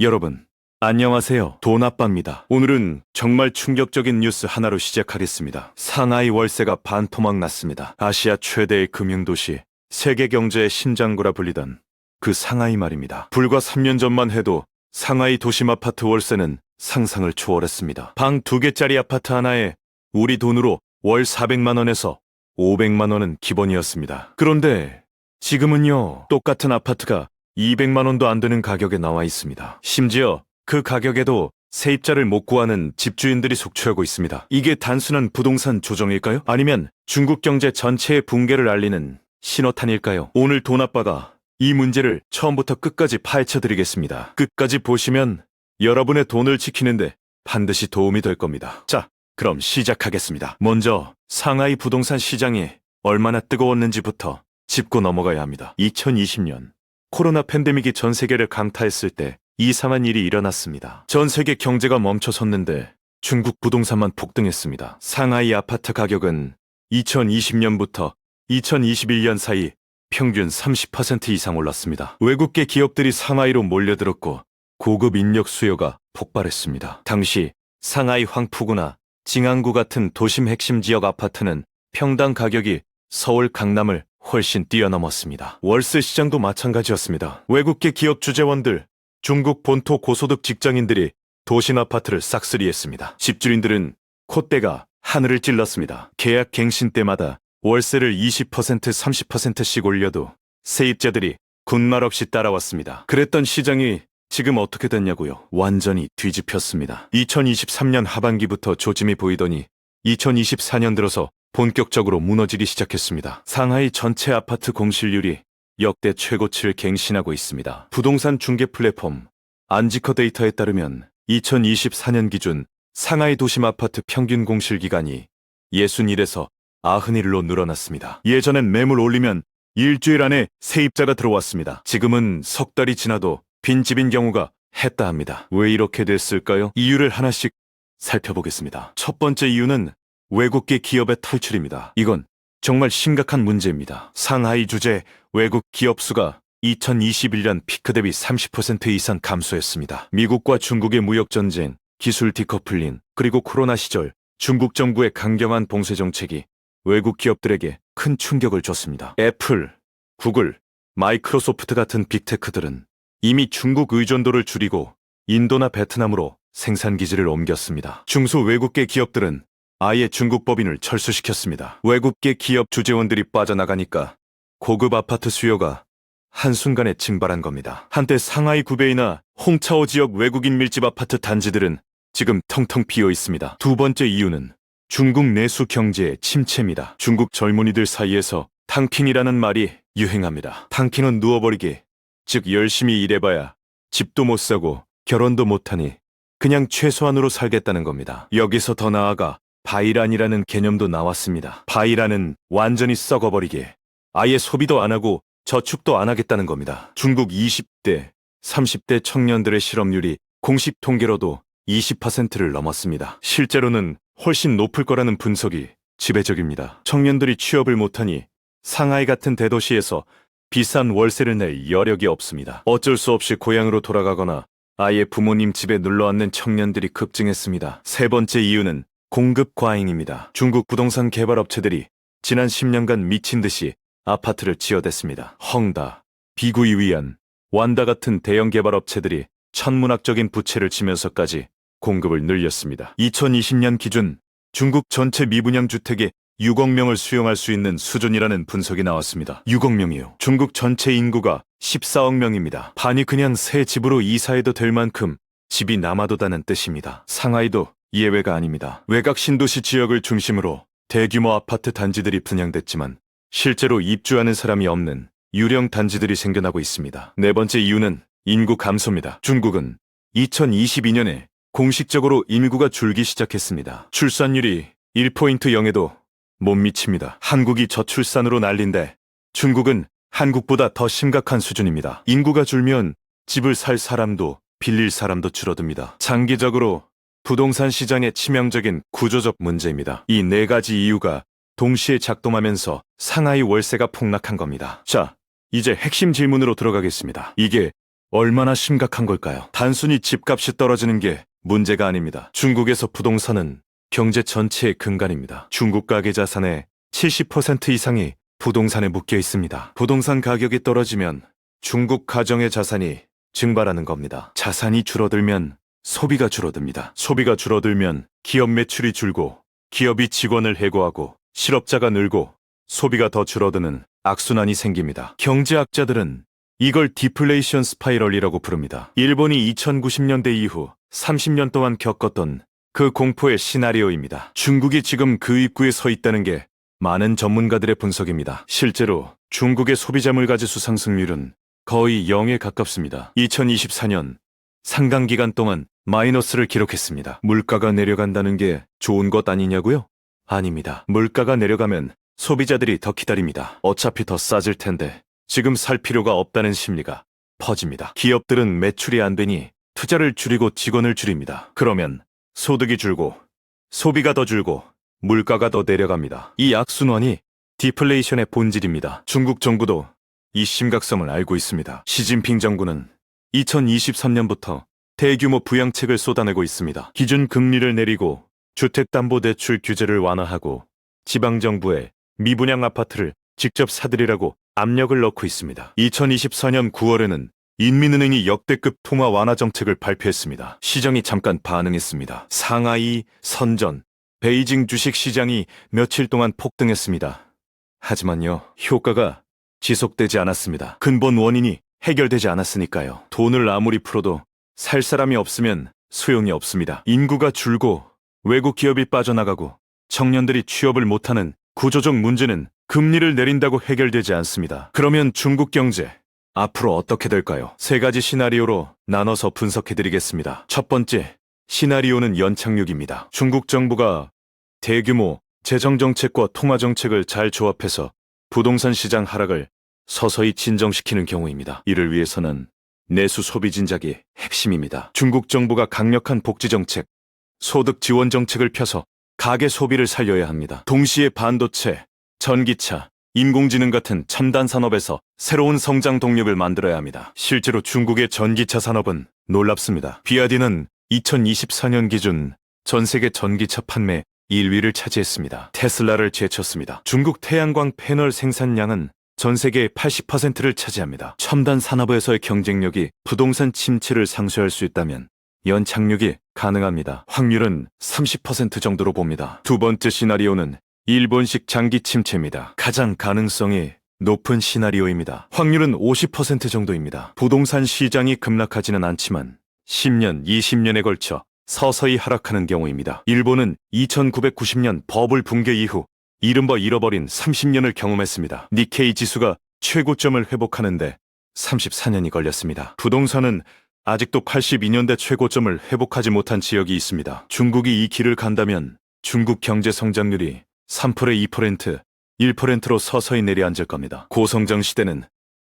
여러분, 안녕하세요. 돈아빠입니다. 오늘은 정말 충격적인 뉴스 하나로 시작하겠습니다. 상하이 월세가 반토막 났습니다. 아시아 최대의 금융도시, 세계 경제의 심장구라 불리던 그 상하이 말입니다. 불과 3년 전만 해도 상하이 도심 아파트 월세는 상상을 초월했습니다. 방 2개짜리 아파트 하나에 우리 돈으로 월 400만 원에서 500만 원은 기본이었습니다. 그런데 지금은요, 똑같은 아파트가 200만 원도 안 되는 가격에 나와 있습니다. 심지어 그 가격에도 세입자를 못 구하는 집주인들이 속출하고 있습니다. 이게 단순한 부동산 조정일까요? 아니면 중국 경제 전체의 붕괴를 알리는 신호탄일까요? 오늘 돈아빠가 이 문제를 처음부터 끝까지 파헤쳐드리겠습니다. 끝까지 보시면 여러분의 돈을 지키는데 반드시 도움이 될 겁니다. 자, 그럼 시작하겠습니다. 먼저 상하이 부동산 시장이 얼마나 뜨거웠는지부터 짚고 넘어가야 합니다. 2020년 코로나 팬데믹이 전 세계를 강타했을 때 이상한 일이 일어났습니다. 전 세계 경제가 멈춰섰는데 중국 부동산만 폭등했습니다. 상하이 아파트 가격은 2020년부터 2021년 사이 평균 30% 이상 올랐습니다. 외국계 기업들이 상하이로 몰려들었고 고급 인력 수요가 폭발했습니다. 당시 상하이 황푸구나 징안구 같은 도심 핵심 지역 아파트는 평당 가격이 서울 강남을 훨씬 뛰어넘었습니다. 월세 시장도 마찬가지였습니다. 외국계 기업 주재원들, 중국 본토 고소득 직장인들이 도심 아파트를 싹쓸이했습니다. 집주인들은 콧대가 하늘을 찔렀습니다. 계약 갱신 때마다 월세를 20%, 30%씩 올려도 세입자들이 군말 없이 따라왔습니다. 그랬던 시장이 지금 어떻게 됐냐고요? 완전히 뒤집혔습니다. 2023년 하반기부터 조짐이 보이더니 2024년 들어서 본격적으로 무너지기 시작했습니다. 상하이 전체 아파트 공실률이 역대 최고치를 갱신하고 있습니다. 부동산 중개 플랫폼 안지커 데이터에 따르면 2024년 기준 상하이 도심 아파트 평균 공실 기간이 61에서 91일로 늘어났습니다. 예전엔 매물 올리면 일주일 안에 세입자가 들어왔습니다. 지금은 석 달이 지나도 빈집인 경우가 했다 합니다. 왜 이렇게 됐을까요? 이유를 하나씩 살펴보겠습니다. 첫 번째 이유는 외국계 기업의 탈출입니다. 이건 정말 심각한 문제입니다. 상하이 주재 외국 기업 수가 2021년 피크 대비 30% 이상 감소했습니다. 미국과 중국의 무역전쟁, 기술 디커플링, 그리고 코로나 시절 중국 정부의 강경한 봉쇄 정책이 외국 기업들에게 큰 충격을 줬습니다. 애플, 구글, 마이크로소프트 같은 빅테크들은 이미 중국 의존도를 줄이고 인도나 베트남으로 생산 기지를 옮겼습니다. 중소 외국계 기업들은 아예 중국 법인을 철수시켰습니다. 외국계 기업 주재원들이 빠져나가니까 고급 아파트 수요가 한순간에 증발한 겁니다. 한때 상하이 구베이나 홍차오 지역 외국인 밀집 아파트 단지들은 지금 텅텅 비어 있습니다. 두 번째 이유는 중국 내수 경제의 침체입니다. 중국 젊은이들 사이에서 탕핑이라는 말이 유행합니다. 탕핑은 누워버리기, 즉 열심히 일해봐야 집도 못 사고 결혼도 못하니 그냥 최소한으로 살겠다는 겁니다. 여기서 더 나아가 바이란이라는 개념도 나왔습니다. 바이란은 완전히 썩어버리게, 아예 소비도 안 하고 저축도 안 하겠다는 겁니다. 중국 20대, 30대 청년들의 실업률이 공식 통계로도 20%를 넘었습니다. 실제로는 훨씬 높을 거라는 분석이 지배적입니다. 청년들이 취업을 못하니 상하이 같은 대도시에서 비싼 월세를 낼 여력이 없습니다. 어쩔 수 없이 고향으로 돌아가거나 아예 부모님 집에 눌러앉는 청년들이 급증했습니다. 세 번째 이유는 공급 과잉입니다. 중국 부동산 개발업체들이 지난 10년간 미친 듯이 아파트를 지어댔습니다. 헝다, 비구이위안, 완다 같은 대형 개발업체들이 천문학적인 부채를 지면서까지 공급을 늘렸습니다. 2020년 기준 중국 전체 미분양 주택의 6억 명을 수용할 수 있는 수준이라는 분석이 나왔습니다. 6억 명이요. 중국 전체 인구가 14억 명입니다. 반이 그냥 새 집으로 이사해도 될 만큼 집이 남아도다는 뜻입니다. 상하이도 예외가 아닙니다. 외곽 신도시 지역을 중심으로 대규모 아파트 단지들이 분양됐지만 실제로 입주하는 사람이 없는 유령 단지들이 생겨나고 있습니다. 네 번째 이유는 인구 감소입니다. 중국은 2022년에 공식적으로 인구가 줄기 시작했습니다. 출산율이 1% 0에도 못 미칩니다. 한국이 저출산으로 난린데 중국은 한국보다 더 심각한 수준입니다. 인구가 줄면 집을 살 사람도 빌릴 사람도 줄어듭니다. 장기적으로 부동산 시장의 치명적인 구조적 문제입니다. 이 네 가지 이유가 동시에 작동하면서 상하이 월세가 폭락한 겁니다. 자, 이제 핵심 질문으로 들어가겠습니다. 이게 얼마나 심각한 걸까요? 단순히 집값이 떨어지는 게 문제가 아닙니다. 중국에서 부동산은 경제 전체의 근간입니다. 중국 가계 자산의 70% 이상이 부동산에 묶여 있습니다. 부동산 가격이 떨어지면 중국 가정의 자산이 증발하는 겁니다. 자산이 줄어들면 소비가 줄어듭니다. 소비가 줄어들면 기업 매출이 줄고 기업이 직원을 해고하고 실업자가 늘고 소비가 더 줄어드는 악순환이 생깁니다. 경제학자들은 이걸 디플레이션 스파이럴이라고 부릅니다. 일본이 2090년대 이후 30년 동안 겪었던 그 공포의 시나리오입니다. 중국이 지금 그 입구에 서 있다는 게 많은 전문가들의 분석입니다. 실제로 중국의 소비자 물가지수 상승률은 거의 0에 가깝습니다. 2024년 상당 기간 동안 마이너스를 기록했습니다. 물가가 내려간다는 게 좋은 것 아니냐고요? 아닙니다. 물가가 내려가면 소비자들이 더 기다립니다. 어차피 더 싸질 텐데 지금 살 필요가 없다는 심리가 퍼집니다. 기업들은 매출이 안 되니 투자를 줄이고 직원을 줄입니다. 그러면 소득이 줄고 소비가 더 줄고 물가가 더 내려갑니다. 이 악순환이 디플레이션의 본질입니다. 중국 정부도 이 심각성을 알고 있습니다. 시진핑 정부는 2023년부터 대규모 부양책을 쏟아내고 있습니다. 기준 금리를 내리고 주택담보대출 규제를 완화하고 지방정부에 미분양 아파트를 직접 사들이라고 압력을 넣고 있습니다. 2024년 9월에는 인민은행이 역대급 통화 완화 정책을 발표했습니다. 시장이 잠깐 반응했습니다. 상하이, 선전, 베이징 주식시장이 며칠 동안 폭등했습니다. 하지만요, 효과가 지속되지 않았습니다. 근본 원인이 해결되지 않았으니까요. 돈을 아무리 풀어도 살 사람이 없으면 소용이 없습니다. 인구가 줄고 외국 기업이 빠져나가고 청년들이 취업을 못하는 구조적 문제는 금리를 내린다고 해결되지 않습니다. 그러면 중국 경제 앞으로 어떻게 될까요? 세 가지 시나리오로 나눠서 분석해드리겠습니다. 첫 번째 시나리오는 연착륙입니다. 중국 정부가 대규모 재정정책과 통화정책을 잘 조합해서 부동산 시장 하락을 서서히 진정시키는 경우입니다. 이를 위해서는 내수 소비 진작이 핵심입니다. 중국 정부가 강력한 복지정책, 소득 지원 정책을 펴서 가계 소비를 살려야 합니다. 동시에 반도체, 전기차, 인공지능 같은 첨단 산업에서 새로운 성장 동력을 만들어야 합니다. 실제로 중국의 전기차 산업은 놀랍습니다. 비아디는 2024년 기준 전 세계 전기차 판매 1위를 차지했습니다. 테슬라를 제쳤습니다. 중국 태양광 패널 생산량은 전 세계의 80%를 차지합니다. 첨단 산업에서의 경쟁력이 부동산 침체를 상쇄할 수 있다면 연착륙이 가능합니다. 확률은 30% 정도로 봅니다. 두 번째 시나리오는 일본식 장기 침체입니다. 가장 가능성이 높은 시나리오입니다. 확률은 50% 정도입니다. 부동산 시장이 급락하지는 않지만 10년, 20년에 걸쳐 서서히 하락하는 경우입니다. 일본은 2990년 버블 붕괴 이후 이른바 잃어버린 30년을 경험했습니다. 니케이 지수가 최고점을 회복하는데 34년이 걸렸습니다. 부동산은 아직도 82년대 최고점을 회복하지 못한 지역이 있습니다. 중국이 이 길을 간다면 중국 경제 성장률이 3%, 2%, 1%로 서서히 내려앉을 겁니다. 고성장 시대는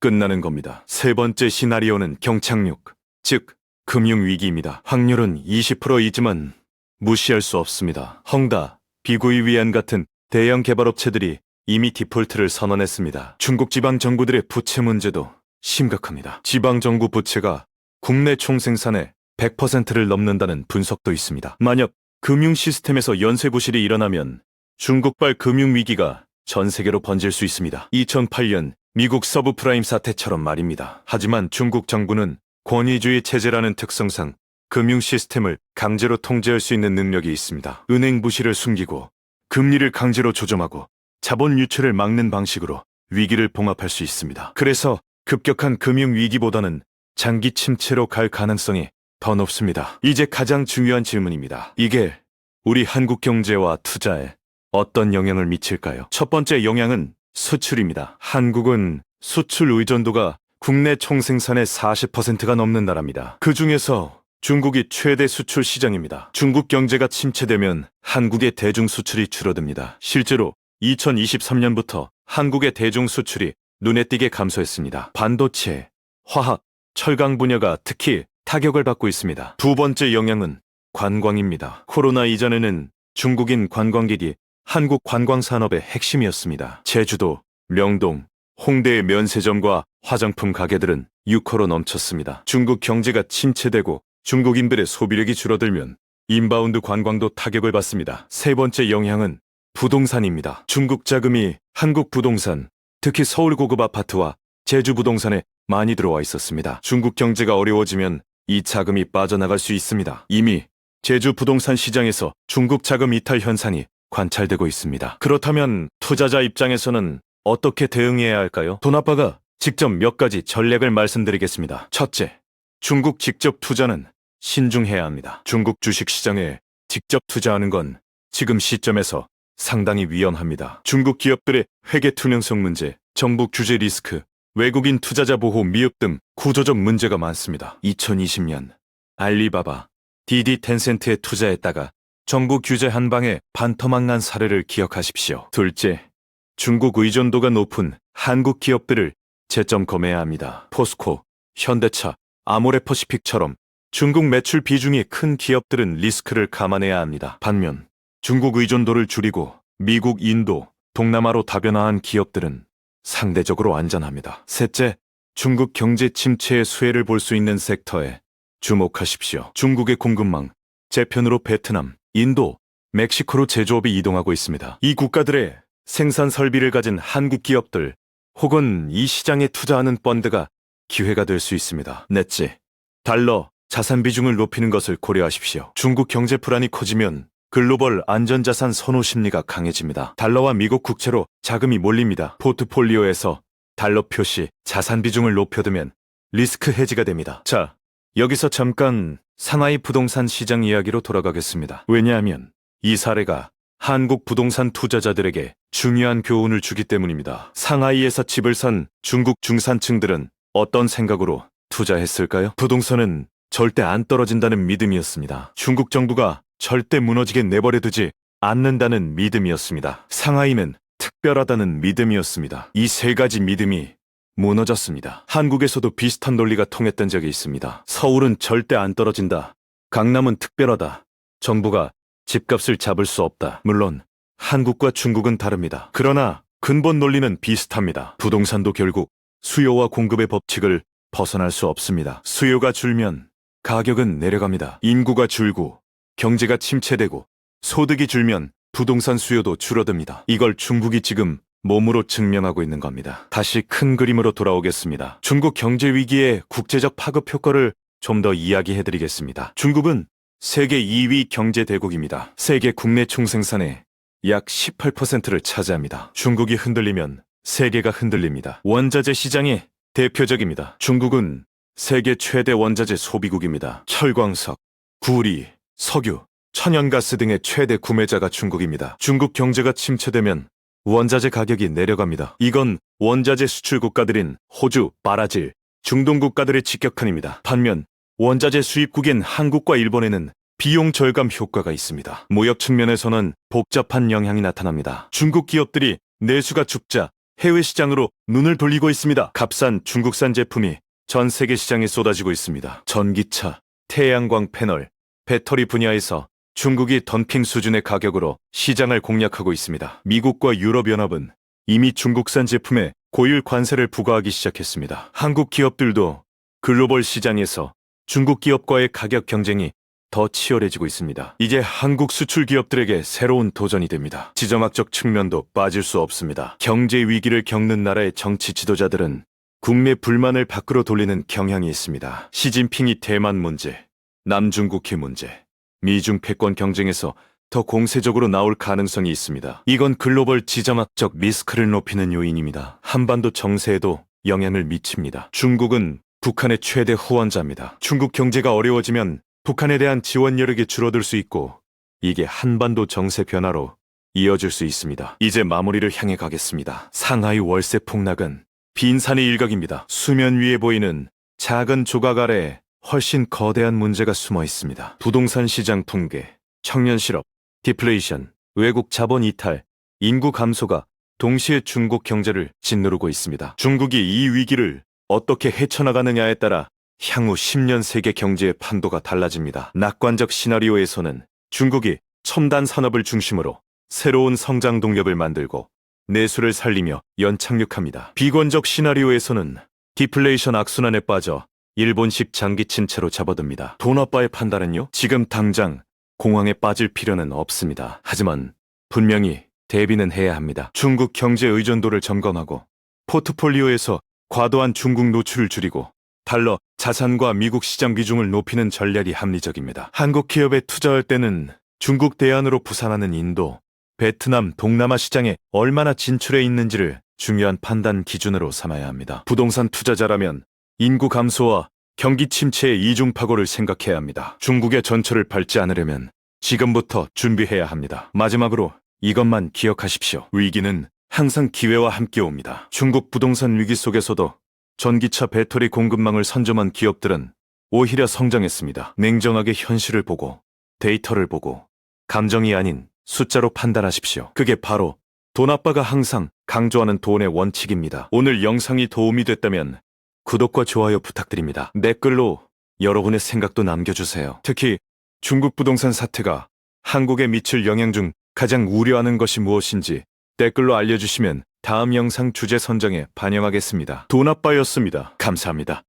끝나는 겁니다. 세 번째 시나리오는 경착륙, 즉 금융위기입니다. 확률은 20%이지만 무시할 수 없습니다. 헝다, 비구이 위안 같은 대형 개발업체들이 이미 디폴트를 선언했습니다. 중국 지방정부들의 부채 문제도 심각합니다. 지방정부 부채가 국내 총생산의 100%를 넘는다는 분석도 있습니다. 만약 금융 시스템에서 연쇄 부실이 일어나면 중국발 금융위기가 전 세계로 번질 수 있습니다. 2008년 미국 서브프라임 사태처럼 말입니다. 하지만 중국 정부는 권위주의 체제라는 특성상 금융 시스템을 강제로 통제할 수 있는 능력이 있습니다. 은행 부실을 숨기고 금리를 강제로 조정하고 자본 유출을 막는 방식으로 위기를 봉합할 수 있습니다. 그래서 급격한 금융 위기보다는 장기 침체로 갈 가능성이 더 높습니다. 이제 가장 중요한 질문입니다. 이게 우리 한국 경제와 투자에 어떤 영향을 미칠까요? 첫 번째 영향은 수출입니다. 한국은 수출 의존도가 국내 총생산의 40%가 넘는 나라입니다. 그 중에서 중국이 최대 수출 시장입니다. 중국 경제가 침체되면 한국의 대중 수출이 줄어듭니다. 실제로 2023년부터 한국의 대중 수출이 눈에 띄게 감소했습니다. 반도체, 화학, 철강 분야가 특히 타격을 받고 있습니다. 두 번째 영향은 관광입니다. 코로나 이전에는 중국인 관광객이 한국 관광산업의 핵심이었습니다. 제주도, 명동, 홍대의 면세점과 화장품 가게들은 유커로 넘쳤습니다. 중국 경제가 침체되고 중국인들의 소비력이 줄어들면 인바운드 관광도 타격을 받습니다. 세 번째 영향은 부동산입니다. 중국 자금이 한국 부동산, 특히 서울 고급 아파트와 제주 부동산에 많이 들어와 있었습니다. 중국 경제가 어려워지면 이 자금이 빠져나갈 수 있습니다. 이미 제주 부동산 시장에서 중국 자금 이탈 현상이 관찰되고 있습니다. 그렇다면 투자자 입장에서는 어떻게 대응해야 할까요? 돈아빠가 직접 몇 가지 전략을 말씀드리겠습니다. 첫째, 중국 직접 투자는 신중해야 합니다. 중국 주식시장에 직접 투자하는 건 지금 시점에서 상당히 위험합니다. 중국 기업들의 회계 투명성 문제, 정부 규제 리스크, 외국인 투자자 보호 미흡 등 구조적 문제가 많습니다. 2020년 알리바바, 디디 텐센트에 투자했다가 정부 규제 한 방에 반토막 난 사례를 기억하십시오. 둘째, 중국 의존도가 높은 한국 기업들을 재점검해야 합니다. 포스코, 현대차, 아모레퍼시픽처럼 중국 매출 비중이 큰 기업들은 리스크를 감안해야 합니다. 반면 중국 의존도를 줄이고 미국, 인도, 동남아로 다변화한 기업들은 상대적으로 안전합니다. 셋째, 중국 경제 침체의 수혜를 볼 수 있는 섹터에 주목하십시오. 중국의 공급망, 재편으로 베트남, 인도, 멕시코로 제조업이 이동하고 있습니다. 이 국가들의 생산 설비를 가진 한국 기업들 혹은 이 시장에 투자하는 펀드가 기회가 될 수 있습니다. 넷째, 달러, 자산 비중을 높이는 것을 고려하십시오. 중국 경제 불안이 커지면 글로벌 안전자산 선호 심리가 강해집니다. 달러와 미국 국채로 자금이 몰립니다. 포트폴리오에서 달러 표시, 자산 비중을 높여두면 리스크 해지가 됩니다. 자, 여기서 잠깐 상하이 부동산 시장 이야기로 돌아가겠습니다. 왜냐하면 이 사례가 한국 부동산 투자자들에게 중요한 교훈을 주기 때문입니다. 상하이에서 집을 산 중국 중산층들은 어떤 생각으로 투자했을까요? 부동산은 절대 안 떨어진다는 믿음이었습니다. 중국 정부가 절대 무너지게 내버려두지 않는다는 믿음이었습니다. 상하이는 특별하다는 믿음이었습니다. 이 세 가지 믿음이 무너졌습니다. 한국에서도 비슷한 논리가 통했던 적이 있습니다. 서울은 절대 안 떨어진다. 강남은 특별하다. 정부가 집값을 잡을 수 없다. 물론 한국과 중국은 다릅니다. 그러나 근본 논리는 비슷합니다. 부동산도 결국 수요와 공급의 법칙을 벗어날 수 없습니다. 수요가 줄면 가격은 내려갑니다. 인구가 줄고 경제가 침체되고 소득이 줄면 부동산 수요도 줄어듭니다. 이걸 중국이 지금 몸으로 증명하고 있는 겁니다. 다시 큰 그림으로 돌아오겠습니다. 중국 경제 위기의 국제적 파급 효과를 좀 더 이야기해드리겠습니다. 중국은 세계 2위 경제 대국입니다. 세계 국내 총생산의 약 18%를 차지합니다. 중국이 흔들리면 세계가 흔들립니다. 원자재 시장의 대표적입니다. 중국은 세계 최대 원자재 소비국입니다. 철광석, 구리, 석유, 천연가스 등의 최대 구매자가 중국입니다. 중국 경제가 침체되면 원자재 가격이 내려갑니다. 이건 원자재 수출 국가들인 호주, 브라질, 중동 국가들의 직격탄입니다. 반면 원자재 수입국인 한국과 일본에는 비용 절감 효과가 있습니다. 무역 측면에서는 복잡한 영향이 나타납니다. 중국 기업들이 내수가 죽자 해외 시장으로 눈을 돌리고 있습니다. 값싼 중국산 제품이 전 세계 시장에 쏟아지고 있습니다. 전기차, 태양광 패널, 배터리 분야에서 중국이 덤핑 수준의 가격으로 시장을 공략하고 있습니다. 미국과 유럽연합은 이미 중국산 제품에 고율 관세를 부과하기 시작했습니다. 한국 기업들도 글로벌 시장에서 중국 기업과의 가격 경쟁이 더 치열해지고 있습니다. 이제 한국 수출 기업들에게 새로운 도전이 됩니다. 지정학적 측면도 빠질 수 없습니다. 경제 위기를 겪는 나라의 정치 지도자들은 국내 불만을 밖으로 돌리는 경향이 있습니다. 시진핑이 대만 문제, 남중국해 문제, 미중 패권 경쟁에서 더 공세적으로 나올 가능성이 있습니다. 이건 글로벌 지정학적 리스크를 높이는 요인입니다. 한반도 정세에도 영향을 미칩니다. 중국은 북한의 최대 후원자입니다. 중국 경제가 어려워지면 북한에 대한 지원 여력이 줄어들 수 있고 이게 한반도 정세 변화로 이어질 수 있습니다. 이제 마무리를 향해 가겠습니다. 상하이 월세 폭락은 빈산의 일각입니다. 수면 위에 보이는 작은 조각 아래에 훨씬 거대한 문제가 숨어 있습니다. 부동산 시장 붕괴, 청년 실업, 디플레이션, 외국 자본 이탈, 인구 감소가 동시에 중국 경제를 짓누르고 있습니다. 중국이 이 위기를 어떻게 헤쳐나가느냐에 따라 향후 10년 세계 경제의 판도가 달라집니다. 낙관적 시나리오에서는 중국이 첨단 산업을 중심으로 새로운 성장 동력을 만들고 내수를 살리며 연착륙합니다. 비권적 시나리오에서는 디플레이션 악순환에 빠져 일본식 장기 침체로 접어듭니다. 돈 아빠의 판단은요? 지금 당장 공황에 빠질 필요는 없습니다. 하지만 분명히 대비는 해야 합니다. 중국 경제 의존도를 점검하고 포트폴리오에서 과도한 중국 노출을 줄이고 달러, 자산과 미국 시장 비중을 높이는 전략이 합리적입니다. 한국 기업에 투자할 때는 중국 대안으로 부상하는 인도, 베트남, 동남아 시장에 얼마나 진출해 있는지를 중요한 판단 기준으로 삼아야 합니다. 부동산 투자자라면 인구 감소와 경기 침체의 이중파고를 생각해야 합니다. 중국의 전철을 밟지 않으려면 지금부터 준비해야 합니다. 마지막으로 이것만 기억하십시오. 위기는 항상 기회와 함께 옵니다. 중국 부동산 위기 속에서도 전기차 배터리 공급망을 선점한 기업들은 오히려 성장했습니다. 냉정하게 현실을 보고 데이터를 보고 감정이 아닌 숫자로 판단하십시오. 그게 바로 돈 아빠가 항상 강조하는 돈의 원칙입니다. 오늘 영상이 도움이 됐다면 구독과 좋아요 부탁드립니다. 댓글로 여러분의 생각도 남겨주세요. 특히 중국 부동산 사태가 한국에 미칠 영향 중 가장 우려하는 것이 무엇인지 댓글로 알려주시면 다음 영상 주제 선정에 반영하겠습니다. 돈 아빠였습니다. 감사합니다.